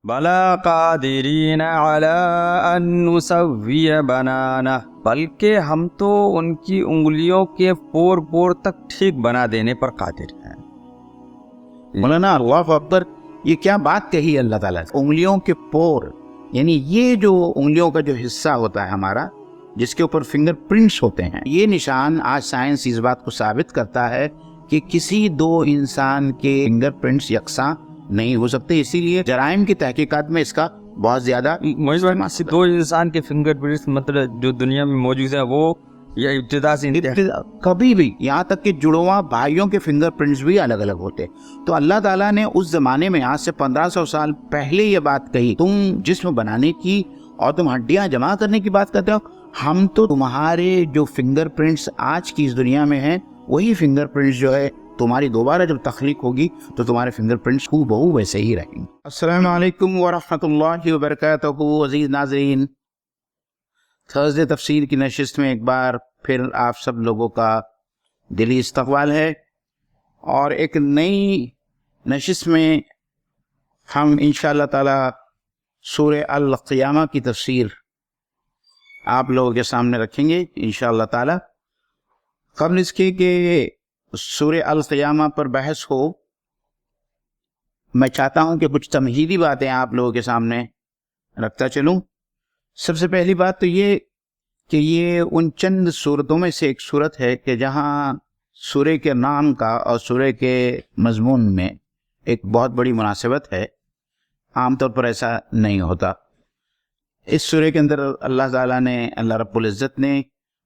بلا قادرین علی ان نسوی بنانہ، بلکہ ہم تو ان کی انگلیوں کے پور پور تک ٹھیک بنا دینے پر قادر ہیں۔ مولانا اللہ اکبر، یہ کیا بات کہی اللہ تعالیٰ نے؟ انگلیوں کے پور، یعنی یہ جو انگلیوں کا جو حصہ ہوتا ہے ہمارا، جس کے اوپر فنگر پرنٹس ہوتے ہیں، یہ نشان آج سائنس اس بات کو ثابت کرتا ہے کہ کسی دو انسان کے فنگر پرنٹس یکساں نہیں ہو سکتے، اسی لیے جرائم کی تحقیقات میں اس کا بہت زیادہ دو انسان کے فنگر پرنٹس مطلب جو دنیا میں موجود ہے وہ یہ ابتدا سے کبھی بھی، یہاں تک کہ جڑواں بھائیوں کے فنگر پرنٹس بھی الگ الگ ہوتے۔ تو اللہ تعالیٰ نے اس زمانے میں آج سے 1500 سال پہلے یہ بات کہی، تم جسم بنانے کی اور تم ہڈیاں جمع کرنے کی بات کرتے ہو، ہم تو تمہارے جو فنگر پرنٹس آج کی اس دنیا میں ہیں وہی فنگر پرنٹس جو ہے تمہاری دوبارہ جب تخلیق ہوگی تو تمہارے فنگر پرنٹس کو بہو ویسے ہی رہیں گے۔ السلام علیکم ورحمۃ اللہ وبرکاتہ، عزیز ناظرین، تھرسڈے تفسیر کی نشست میں ایک بار پھر آپ سب لوگوں کا دلی استقبال ہے، اور ایک نئی نشست میں ہم انشاءاللہ تعالی سورہ القیامہ کی تفسیر آپ لوگوں کے سامنے رکھیں گے انشاءاللہ تعالی۔ قبل اس کے کہ سورہ القیامہ پر بحث ہو، میں چاہتا ہوں کہ کچھ تمہیدی باتیں آپ لوگوں کے سامنے رکھتا چلوں۔ سب سے پہلی بات تو یہ کہ یہ ان چند صورتوں میں سے ایک صورت ہے کہ جہاں سورہ کے نام کا اور سورہ کے مضمون میں ایک بہت بڑی مناسبت ہے، عام طور پر ایسا نہیں ہوتا۔ اس سورہ کے اندر اللہ تعالیٰ نے، اللہ رب العزت نے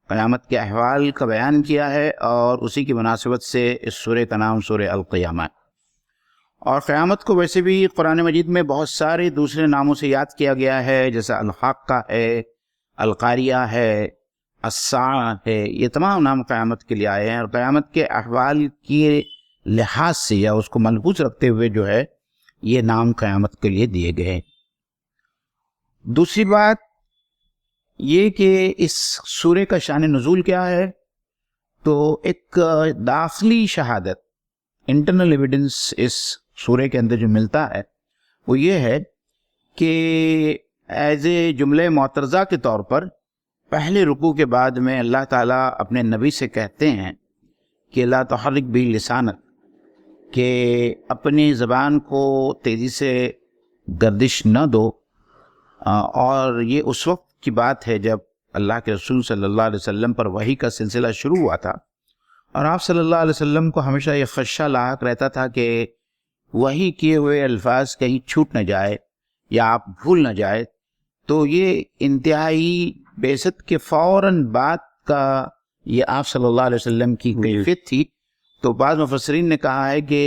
قیامت کے احوال کا بیان کیا ہے، اور اسی کی مناسبت سے اس سورہ کا نام سورہ القیامہ ہے۔ اور قیامت کو ویسے بھی قرآن مجید میں بہت سارے دوسرے ناموں سے یاد کیا گیا ہے، جیسا الحاقہ ہے، القاریہ ہے، الساعہ ہے، یہ تمام نام قیامت کے لیے آئے ہیں، اور قیامت کے احوال کے لحاظ سے یا اس کو ملحوظ رکھتے ہوئے جو ہے یہ نام قیامت کے لیے دیے گئے ہیں۔ دوسری بات یہ کہ اس سورہ کا شان نزول کیا ہے، تو ایک داخلی شہادت، انٹرنل ایویڈنس اس سورہ کے اندر جو ملتا ہے وہ یہ ہے کہ ایز اے جملہ معترضہ کے طور پر پہلے رکوع کے بعد میں اللہ تعالیٰ اپنے نبی سے کہتے ہیں کہ لا تحرک بھی لسانک، کہ اپنی زبان کو تیزی سے گردش نہ دو، اور یہ اس وقت کی بات ہے جب اللہ کے رسول صلی اللہ علیہ وسلم پر وحی کا سلسلہ شروع ہوا تھا، اور آپ صلی اللہ علیہ وسلم کو ہمیشہ یہ خدشہ لاحق رہتا تھا کہ وحی کیے ہوئے الفاظ کہیں چھوٹ نہ جائے یا آپ بھول نہ جائے۔ تو یہ انتہائی بعثت کے فوراً بعد کا یہ آپ صلی اللہ علیہ وسلم کی کیفیت تھی۔ تو بعض مفسرین نے کہا ہے کہ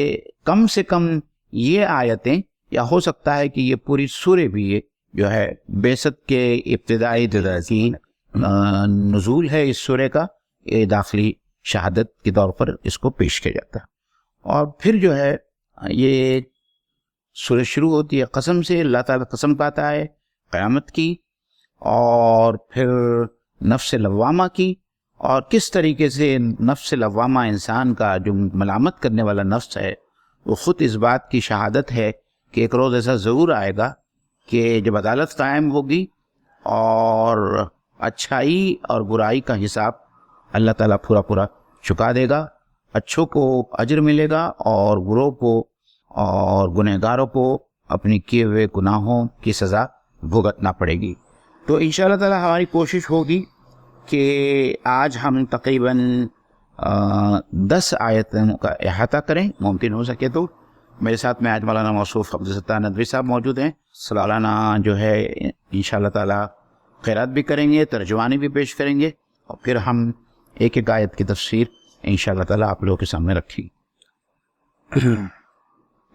کم سے کم یہ آیتیں، یا ہو سکتا ہے کہ یہ پوری سورہ بھی یہ جو ہے بعثت کے ابتدائی کی نزول ہے اس سورہ کا، یہ داخلی شہادت کے طور پر اس کو پیش کیا جاتا ہے۔ اور پھر جو ہے یہ سورہ شروع ہوتی ہے قسم سے، اللہ تعالیٰ قسم کھاتا ہے قیامت کی، اور پھر نفس لوامہ کی، اور کس طریقے سے نفس لوامہ انسان کا جو ملامت کرنے والا نفس ہے وہ خود اس بات کی شہادت ہے کہ ایک روز ایسا ضرور آئے گا کہ جب عدالت قائم ہوگی اور اچھائی اور برائی کا حساب اللہ تعالیٰ پورا چکا دے گا، اچھوں کو اجر ملے گا اور بروں کو اور گنہگاروں کو اپنی کیے ہوئے گناہوں کی سزا بھگتنا پڑے گی۔ تو انشاءاللہ تعالیٰ ہماری کوشش ہوگی کہ آج ہم تقریباً 10 آیتوں کا احاطہ کریں، ممکن ہو سکے تو۔ میرے ساتھ میں آج مولانا موصوف عبدالستار ندوی صاحب موجود ہیں، سالانہ جو ہے انشاءاللہ تعالیٰ خیرات بھی کریں گے، ترجمانی بھی پیش کریں گے، اور پھر ہم ایک ایک آیت کی تفسیر انشاءاللہ تعالیٰ آپ لوگوں کے سامنے رکھیں گے۔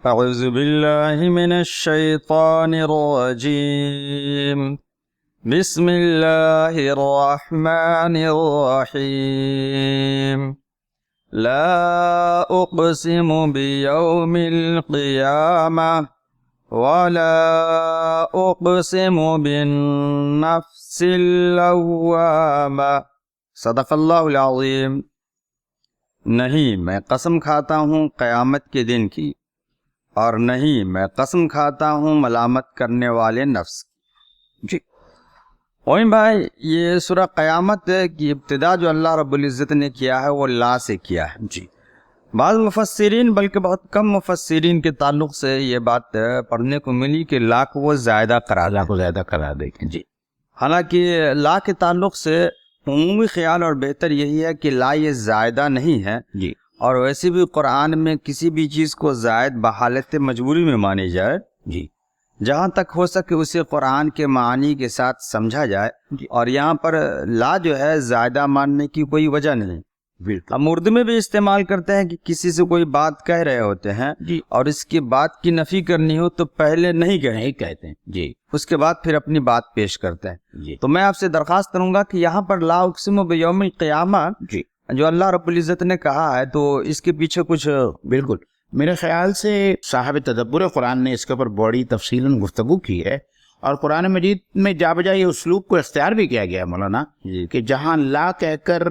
اعوذ باللہ من الشیطان الرجیم، بسم اللہ الرحمن الرحیم، لا اقسم بیوم القیامہ ولا اقسم بالنفس اللوامہ۔ صدق اللہ العظیم۔ نہیں، میں قسم کھاتا ہوں قیامت کے دن کی، اور نہیں میں قسم کھاتا ہوں ملامت کرنے والے نفس کی۔ جی اوئن بھائی، یہ سورہ قیامت کی ابتدا جو اللہ رب العزت نے کیا ہے وہ لا سے کیا ہے۔ جی بعض مفسرین بلکہ بہت کم مفسرین کے تعلق سے یہ بات پڑھنے کو ملی کہ لا کو وہ زائدہ قرار اللہ کو زیادہ قرار دے کے۔ جی حالانکہ لا کے تعلق سے عمومی خیال اور بہتر یہی ہے کہ لا یہ زائدہ نہیں ہے، جی اور ویسے بھی قرآن میں کسی بھی چیز کو زائد بحالت مجبوری میں مانی جائے، جی جہاں تک ہو سکے اسے قرآن کے معنی کے ساتھ سمجھا جائے، جی اور یہاں پر لا جو ہے زائدہ ماننے کی کوئی وجہ نہیں۔ بالکل۔ ہم اردو میں بھی استعمال کرتے ہیں کہ کسی سے کوئی بات کہہ رہے ہوتے ہیں جی اور اس کی بات کی نفی کرنی ہو تو پہلے نہیں کہیں، نہیں کہتے ہیں۔ جی اس کے بعد پھر اپنی بات پیش کرتے ہیں۔ جی تو میں آپ سے درخواست کروں گا کہ یہاں پر لا اقسم بیوم القیامہ جی جو اللہ رب العزت نے کہا ہے تو اس کے پیچھے کچھ بالکل، میرے خیال سے صاحب تدبر قرآن نے اس کے اوپر بڑی تفصیلاً گفتگو کی ہے، اور قرآن مجید میں جا بجا یہ اسلوب کو اختیار بھی کیا گیا ہے مولانا، کہ جہاں لا کہہ کر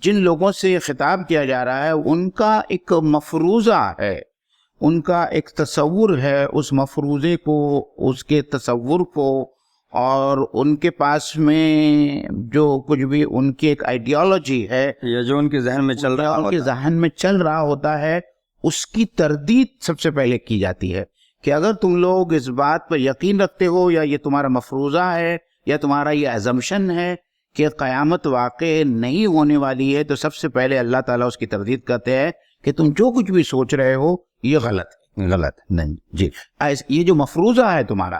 جن لوگوں سے خطاب کیا جا رہا ہے ان کا ایک مفروضہ ہے، ان کا ایک تصور ہے، اس مفروضے کو، اس کے تصور کو، اور ان کے پاس میں جو کچھ بھی ان کی ایک آئیڈیالوجی ہے، یہ جو ان کے ذہن میں چل رہا ان کے ذہن میں چل رہا ہوتا ہے، اس کی تردید سب سے پہلے کی جاتی ہے کہ اگر تم لوگ اس بات پر یقین رکھتے ہو، یا یہ تمہارا مفروضہ ہے، یا تمہارا یہ اسمپشن ہے کہ قیامت واقع نہیں ہونے والی ہے، تو سب سے پہلے اللہ تعالیٰ اس کی تردید کرتے ہیں کہ تم جو کچھ بھی سوچ رہے ہو یہ غلط ہے، غلط نہیں۔ جی یہ جو مفروضہ ہے تمہارا،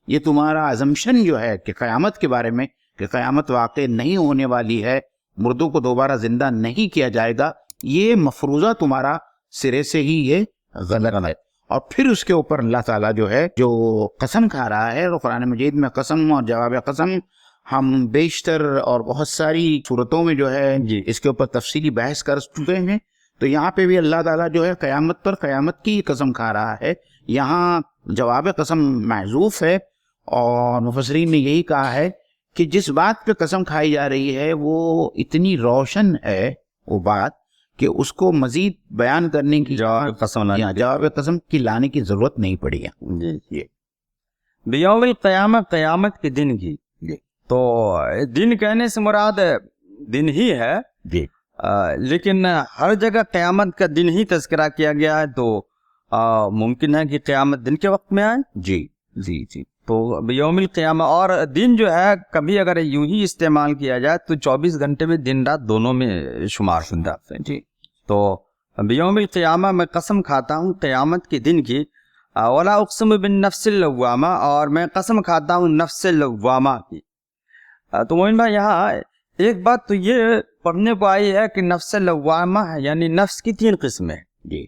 یہ تمہارا اسمپشن جو ہے کہ قیامت کے بارے میں، کہ قیامت واقع نہیں ہونے والی ہے، مردوں کو دوبارہ زندہ نہیں کیا جائے گا، یہ مفروضہ تمہارا سرے سے ہی یہ غلط ہے۔ اور پھر اس کے اوپر اللہ تعالیٰ جو ہے جو قسم کھا رہا ہے، اور قرآن مجید میں قسم اور جواب قسم ہم بیشتر اور بہت ساری صورتوں میں جو ہے اس کے اوپر تفصیلی بحث کر چکے ہیں، تو یہاں پہ بھی اللہ تعالیٰ جو ہے قیامت پر قیامت کی قسم کھا رہا ہے۔ یہاں جواب قسم محذوف ہے، اور مفسرین نے یہی کہا ہے کہ جس بات پہ قسم کھائی جا رہی ہے وہ اتنی روشن ہے وہ بات کہ اس کو مزید بیان کرنے کی جواب قسم کی لانے کی ضرورت نہیں پڑی ہے۔ جی بیوم القیامہ قیامت کے دن کی، تو دن کہنے سے مراد دن ہی ہے، جی لیکن ہر جگہ قیامت کا دن ہی تذکرہ کیا گیا ہے، تو ممکن ہے کہ قیامت دن کے وقت میں آئے۔ جی جی جی تو بیوم القیامہ، اور دن جو ہے کبھی اگر یوں ہی استعمال کیا جائے تو 24 گھنٹے میں دن رات دونوں میں شمار ہوتا ہے۔ جی تو بیوم القیامہ میں قسم کھاتا ہوں قیامت کے دن کی، ولا اقسم بالنفس اللوامہ، اور میں قسم کھاتا ہوں نفس لوامہ کی۔ تو مومن بھائی یہاں ایک بات تو یہ پڑھنے کو آئی ہے کہ نفس لوامہ ہے، یعنی نفس کی 3 قسمیں، جی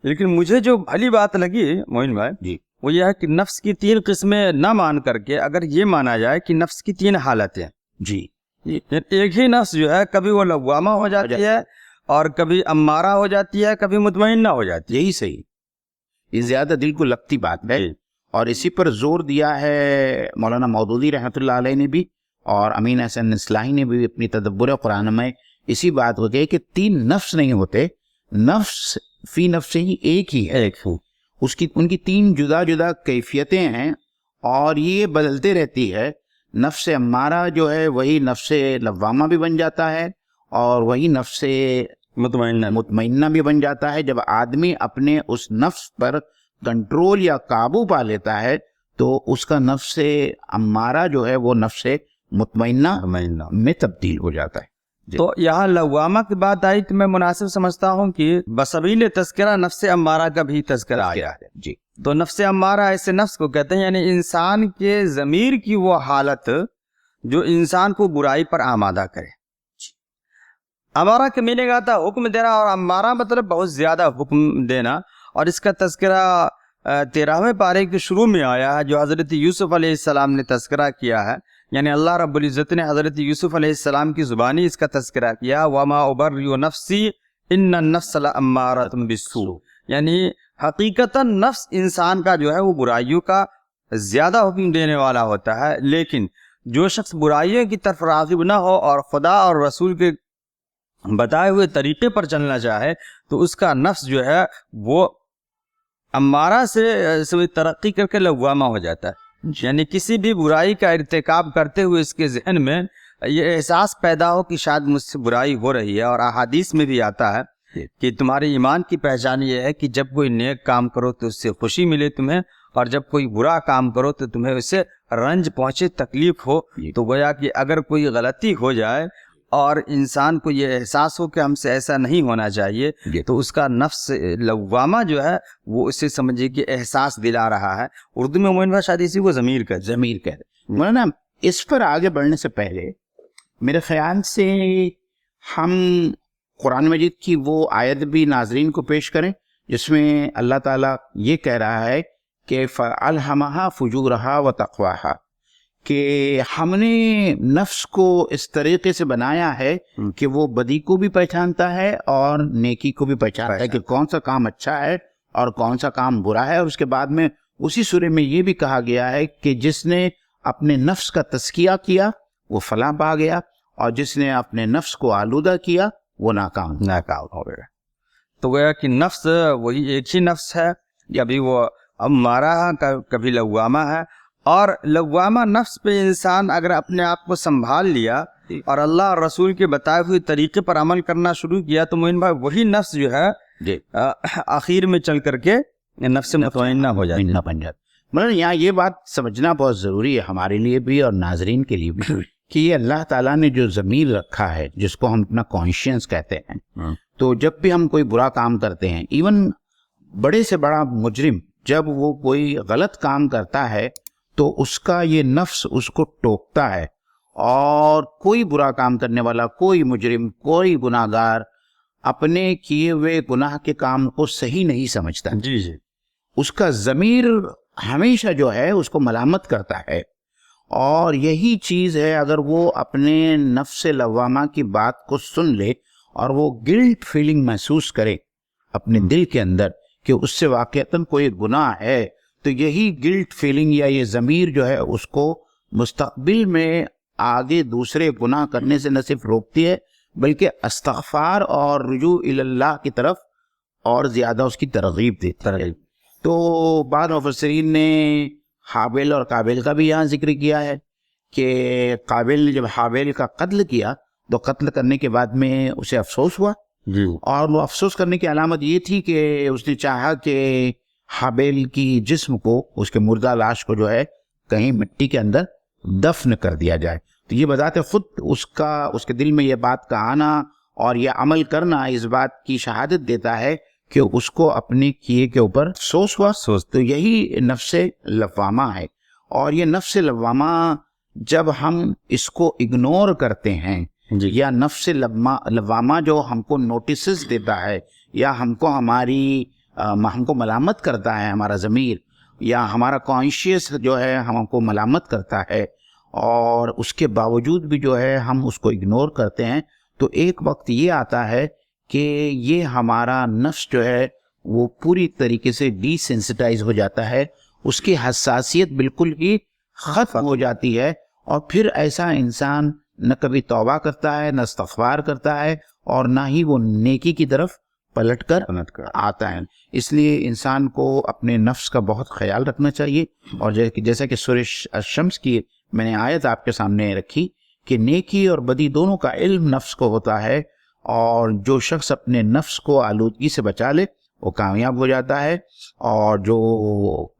لیکن مجھے جو بھلی بات لگی مومن بھائی جی وہ یہ ہے کہ نفس کی 3 قسمیں نہ مان کر کے اگر یہ مانا جائے کہ نفس کی 3 حالتیں، جی ایک ہی نفس جو ہے کبھی وہ لوامہ ہو جاتی ہے اور کبھی امارہ ہو جاتی ہے، کبھی مطمئنہ ہو جاتی ہے۔ یہی صحیح، یہ زیادہ دل کو لگتی بات ہے، اور اسی پر زور دیا ہے مولانا مودودی رحمۃ اللہ علیہ نے بھی، اور امین حسن اصلاحی نے بھی اپنی تدبر قرآن میں اسی بات کو کہے کہ 3 نفس نہیں ہوتے، نفس فی نفس ہی ایک ہی ہے، ان کی 3 جدا جدا کیفیتیں ہیں، اور یہ بدلتے رہتی ہے۔ نفس امارہ جو ہے وہی نفس لوامہ بھی بن جاتا ہے، اور وہی نفس مطمئنہ بھی بن جاتا ہے۔ جب آدمی اپنے اس نفس پر کنٹرول یا قابو پا لیتا ہے تو اس کا نفس امارہ جو ہے وہ نفس مطمئنہ میں تبدیل ہو جاتا ہے۔ تو یہاں لوامہ کی بات آئی تو میں مناسب سمجھتا ہوں کہ بسبیل تذکرہ نفس امارہ کا بھی تذکرہ آیا ہے۔ جی تو نفس امارہ ایسے نفس کو کہتے ہیں، یعنی انسان کے ضمیر کی وہ حالت جو انسان کو برائی پر آمادہ کرے۔ امارہ کے معنی کا تھا حکم دینا، اور امارہ مطلب بہت زیادہ حکم دینا، اور اس کا تذکرہ 13ویں پارے کے شروع میں آیا ہے جو حضرت یوسف علیہ السلام نے تذکرہ کیا ہے، یعنی اللہ رب العزت نے حضرت یوسف علیہ السلام کی زبانی اس کا تذکرہ کیا، وَمَا أُبَرِّئُ نَفْسِي إِنَّ النَّفْسَ لَأَمَّارَةٌ بِالسُّوءِ، یعنی حقیقتاً نفس انسان کا جو ہے وہ برائیوں کا زیادہ حکم دینے والا ہوتا ہے، لیکن جو شخص برائیوں کی طرف راغب نہ ہو اور خدا اور رسول کے بتائے ہوئے طریقے پر چلنا چاہے تو اس کا نفس جو ہے وہ امارہ سے ترقی کر کے لوامہ ہو جاتا ہے، یعنی کسی بھی برائی کا ارتکاب کرتے ہوئے اس کے ذہن میں یہ احساس پیدا ہو کہ شاید مجھ سے برائی ہو رہی ہے. اور احادیث میں بھی آتا ہے کہ تمہارے ایمان کی پہچان یہ ہے کہ جب کوئی نیک کام کرو تو اس سے خوشی ملے تمہیں، اور جب کوئی برا کام کرو تو تمہیں اس سے رنج پہنچے، تکلیف ہو. تو گویا کہ اگر کوئی غلطی ہو جائے اور انسان کو یہ احساس ہو کہ ہم سے ایسا نہیں ہونا چاہیے، تو اس کا نفس لوامہ جو ہے وہ اسے سمجھے کہ احساس دلا رہا ہے. اردو میں مومن بھائی شاید اسی کو ضمیر کہتے ہیں. مولانا اس پر آگے بڑھنے سے پہلے میرے خیال سے ہم قرآن مجید کی وہ آیت بھی ناظرین کو پیش کریں جس میں اللہ تعالیٰ یہ کہہ رہا ہے کہ فَأَلْهَمَهَا فُجُورَهَا وَتَقْوَاهَا، کہ ہم نے نفس کو اس طریقے سے بنایا ہے کہ وہ بدی کو بھی پہچانتا ہے اور نیکی کو بھی پہچانتا ہے کہ کون سا کام اچھا ہے اور کون سا کام برا ہے. اور اس کے بعد میں اسی سورہ میں یہ بھی کہا گیا ہے کہ جس نے اپنے نفس کا تزکیہ کیا وہ فلاح پا گیا، اور جس نے اپنے نفس کو آلودہ کیا وہ ناکام ہو گیا. تو گویا کہ نفس وہی ایک ہی نفس ہے، کبھی وہ امارہ کبھی لوامہ ہے. اور لوامہ نفس پہ انسان اگر اپنے آپ کو سنبھال لیا اور اللہ اور رسول کے بتائے ہوئے طریقے پر عمل کرنا شروع کیا تو مومن بھائی وہی نفس جو ہے آخر میں چل کر کے نفس مطمئنہ ہو جاتی ہے. مطلب یہاں یہ بات سمجھنا بہت ضروری ہے ہمارے لیے بھی اور ناظرین کے لیے بھی کہ یہ اللہ تعالیٰ نے جو ضمیر رکھا ہے جس کو ہم اپنا کانشینس کہتے ہیں، تو جب بھی ہم کوئی برا کام کرتے ہیں، ایون بڑے سے بڑا مجرم جب وہ کوئی غلط کام کرتا ہے تو اس کا یہ نفس اس کو ٹوکتا ہے، اور کوئی برا کام کرنے والا، کوئی مجرم، کوئی گناہ گار اپنے کیے ہوئے گناہ کے کام کو صحیح نہیں سمجھتا. جی جی، اس کا ضمیر ہمیشہ جو ہے اس کو ملامت کرتا ہے. اور یہی چیز ہے اگر وہ اپنے نفس لوامہ کی بات کو سن لے اور وہ گلٹ فیلنگ محسوس کرے اپنے دل کے اندر کہ اس سے واقعتاً کوئی گناہ ہے، تو یہی گلٹ فیلنگ یا یہ ضمیر جو ہے اس کو مستقبل میں آگے دوسرے گناہ کرنے سے نہ صرف روکتی ہے بلکہ استغفار اور رجوع اللہ کی طرف اور زیادہ اس کی ترغیب دیتی ہے. تو بعض مفسرین نے حابیل اور قابیل کا بھی یہاں ذکر کیا ہے کہ قابیل نے جب حابیل کا قتل کیا تو قتل کرنے کے بعد میں اسے افسوس ہوا، اور وہ افسوس کرنے کی علامت یہ تھی کہ اس نے چاہا کہ حابیل کی جسم کو، اس کے مردہ لاش کو جو ہے کہیں مٹی کے اندر دفن کر دیا جائے. تو یہ بذات خود اس کے دل میں یہ بات کا آنا اور یہ عمل کرنا اس بات کی شہادت دیتا ہے کہ اس کو اپنے کیے کے اوپر افسوس ہوا. تو یہی نفس لوامہ ہے. اور یہ نفس لوامہ جب ہم اس کو اگنور کرتے ہیں یا نفس لوامہ جو ہم کو نوٹسز دیتا ہے یا ہم کو ملامت کرتا ہے، ہمارا ضمیر یا ہمارا کانشیس جو ہے ہم کو ملامت کرتا ہے، اور اس کے باوجود بھی جو ہے ہم اس کو اگنور کرتے ہیں، تو ایک وقت یہ آتا ہے کہ یہ ہمارا نفس جو ہے وہ پوری طریقے سے ڈی سینسٹائز ہو جاتا ہے، اس کی حساسیت بالکل ہی ختم ہو جاتی ہے، اور پھر ایسا انسان نہ کبھی توبہ کرتا ہے، نہ استغفار کرتا ہے، اور نہ ہی وہ نیکی کی طرف پلٹ کر آتا ہے. اس لیے انسان کو اپنے نفس کا بہت خیال رکھنا چاہیے. اور جیسا کہ سورہ الشمس کی میں نے آیت آپ کے سامنے رکھی کہ نیکی اور بدی دونوں کا علم نفس کو ہوتا ہے، اور جو شخص اپنے نفس کو آلودگی سے بچا لے وہ کامیاب ہو جاتا ہے، اور جو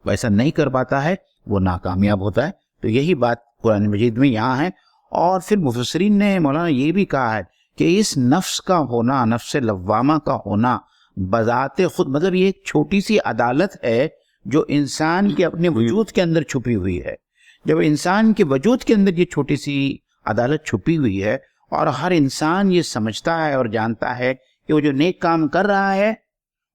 ایسا نہیں کر پاتا ہے وہ ناکامیاب ہوتا ہے. تو یہی بات قرآن مجید میں یہاں ہے. اور پھر مفسرین نے مولانا یہ بھی کہا ہے کہ اس نفس کا ہونا، نفس لوامہ کا ہونا بذات خود، مطلب یہ ایک چھوٹی سی عدالت ہے جو انسان کے اپنے وجود کے اندر چھپی ہوئی ہے. جب انسان کے وجود کے اندر یہ چھوٹی سی عدالت چھپی ہوئی ہے اور ہر انسان یہ سمجھتا ہے اور جانتا ہے کہ وہ جو نیک کام کر رہا ہے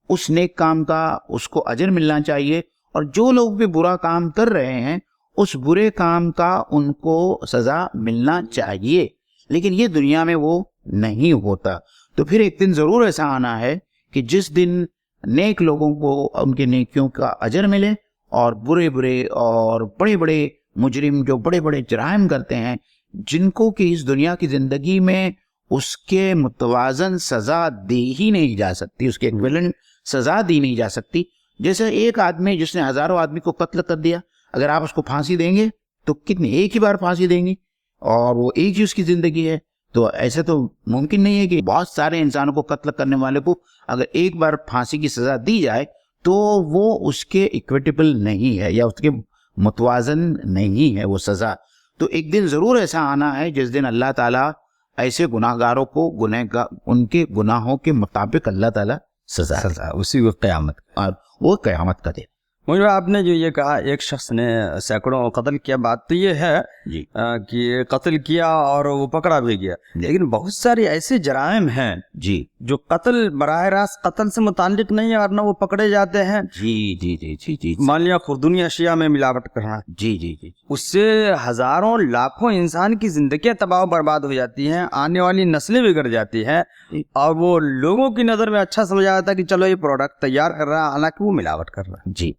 اس نیک کام کا اس کو اجر ملنا چاہیے، اور جو لوگ بھی برا کام کر رہے ہیں اس برے کام کا ان کو سزا ملنا چاہیے، لیکن یہ دنیا میں وہ نہیں ہوتا. تو پھر ایک دن ضرور ایسا آنا ہے کہ جس دن نیک لوگوں کو ان کے نیکیوں کا اجر ملے، اور برے اور بڑے مجرم جو بڑے جرائم کرتے ہیں، جن کو کہ اس دنیا کی زندگی میں اس کے متوازن سزا دی ہی نہیں جا سکتی، اس کے ایکویلنٹ سزا دی نہیں جا سکتی، جیسے ایک آدمی جس نے ہزاروں آدمی کو قتل کر دیا، اگر آپ اس کو پھانسی دیں گے تو کتنے، ایک ہی بار پھانسی دیں گے اور وہ ایک ہی اس کی زندگی ہے. تو ایسا تو ممکن نہیں ہے کہ بہت سارے انسانوں کو قتل کرنے والے کو اگر ایک بار پھانسی کی سزا دی جائے تو وہ اس کے ایکویٹیبل نہیں ہے یا اس کے متوازن نہیں ہے وہ سزا. تو ایک دن ضرور ایسا آنا ہے جس دن اللہ تعالیٰ ایسے گناہ گاروں کو ان کے گناہوں کے مطابق اللہ تعالیٰ سزا اسی کو قیامت. اور وہ قیامت کا دن. مجھے آپ نے جو یہ کہا ایک شخص نے سینکڑوں قتل کیا، بات تو یہ ہے جی کہ قتل کیا اور وہ پکڑا بھی گیا، لیکن بہت سارے ایسے جرائم ہیں جی جو قتل براہ راست قتل سے متعلق نہیں ہے ورنہ وہ پکڑے جاتے ہیں. جی جی جی جی جی مان لیا خوردنی اشیاء میں ملاوٹ کرنا، جی جی جی اس سے ہزاروں لاکھوں انسان کی زندگیاں تباہ و برباد ہو جاتی ہیں، آنے والی نسلیں بگڑ جاتی ہیں، اور وہ لوگوں کی نظر میں اچھا سمجھا جاتا ہے کہ چلو یہ پروڈکٹ تیار کر رہا ہے، حالانکہ وہ ملاوٹ کر رہا ہے. جی.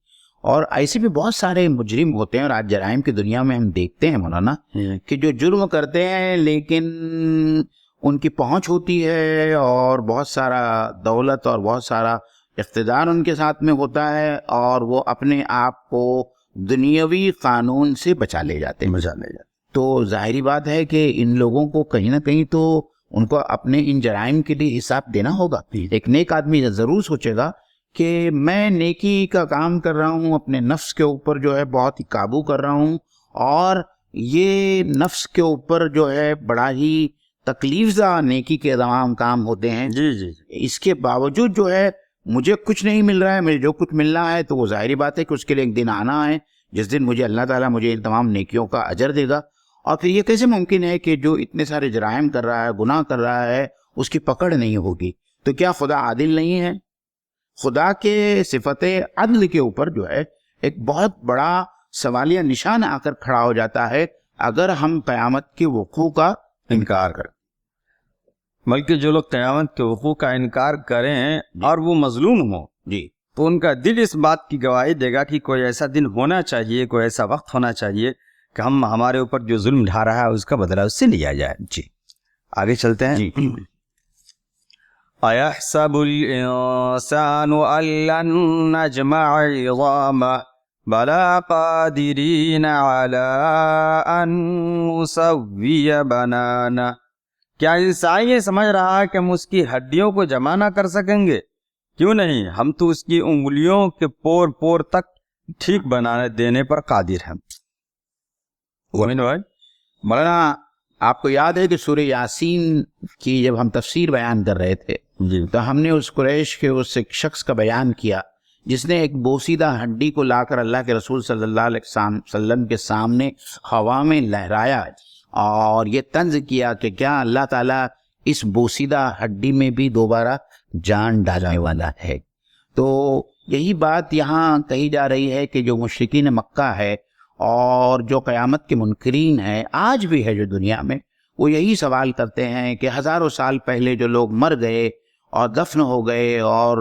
اور ایسے بھی بہت سارے مجرم ہوتے ہیں اور آج جرائم کی دنیا میں ہم دیکھتے ہیں مولانا کہ جو جرم کرتے ہیں لیکن ان کی پہنچ ہوتی ہے اور بہت سارا دولت اور بہت سارا اقتدار ان کے ساتھ میں ہوتا ہے اور وہ اپنے آپ کو دنیاوی قانون سے بچا لے جاتے ہیں. تو ظاہری بات ہے کہ ان لوگوں کو کہیں نہ کہیں تو ان کو اپنے ان جرائم کے لیے حساب دینا ہوگا. ایک نیک آدمی ضرور سوچے گا کہ میں نیکی کا کام کر رہا ہوں، اپنے نفس کے اوپر جو ہے بہت ہی قابو کر رہا ہوں، اور یہ نفس کے اوپر جو ہے بڑا ہی تکلیف زا نیکی کے تمام کام ہوتے ہیں. جی جی اس کے باوجود جو ہے مجھے کچھ نہیں مل رہا ہے، مجھے جو کچھ ملنا ہے تو وہ ظاہری بات ہے کہ اس کے لیے ایک دن آنا ہے جس دن مجھے اللہ تعالیٰ مجھے ان تمام نیکیوں کا اجر دے گا. اور پھر یہ کیسے ممکن ہے کہ جو اتنے سارے جرائم کر رہا ہے، گناہ کر رہا ہے، اس کی پکڑ نہیں ہوگی؟ تو کیا خدا عادل نہیں ہے؟ خدا کے صفت عدل کے اوپر جو ہے ایک بہت بڑا سوالیہ نشان آ کر کھڑا ہو جاتا ہے اگر ہم قیامت کے وقوع کا انکار کریں. بلکہ جو لوگ قیامت کے وقوع کا انکار کریں اور وہ مظلوم ہوں جی تو ان کا دل اس بات کی گواہی دے گا کہ کوئی ایسا دن ہونا چاہیے، کوئی ایسا وقت ہونا چاہیے کہ ہمارے اوپر جو ظلم ڈھا رہا ہے اس کا بدلہ اس سے لیا جائے. جی آگے چلتے ہیں. جی أَيَحْسَبُ الْإِنسَانُ أَن لَّن نَّجْمَعَ عِظَامَهُ بَلَىٰ قَادِرِينَ عَلَىٰ أَن نُّسَوِّيَ بَنَانَهُ. کیا انسان یہ سمجھ رہا ہے کہ ہم اس کی ہڈیوں کو جمع نہ کر سکیں گے؟ کیوں نہیں، ہم تو اس کی انگلیوں کے پور پور تک ٹھیک بنانے دینے پر قادر ہیں. مولانا آپ کو یاد ہے کہ سورہ یاسین کی جب ہم تفسیر بیان کر رہے تھے جی تو ہم نے اس قریش کے اس ایک شخص کا بیان کیا جس نے ایک بوسیدہ ہڈی کو لا کر اللہ کے رسول صلی اللہ علیہ وسلم کے سامنے ہوا میں لہرایا اور یہ طنز کیا کہ کیا اللہ تعالیٰ اس بوسیدہ ہڈی میں بھی دوبارہ جان ڈالنے والا ہے. تو یہی بات یہاں کہی جا رہی ہے کہ جو مشرکین مکہ ہے اور جو قیامت کے منکرین ہیں آج بھی ہے جو دنیا میں، وہ یہی سوال کرتے ہیں کہ ہزاروں سال پہلے جو لوگ مر گئے اور دفن ہو گئے اور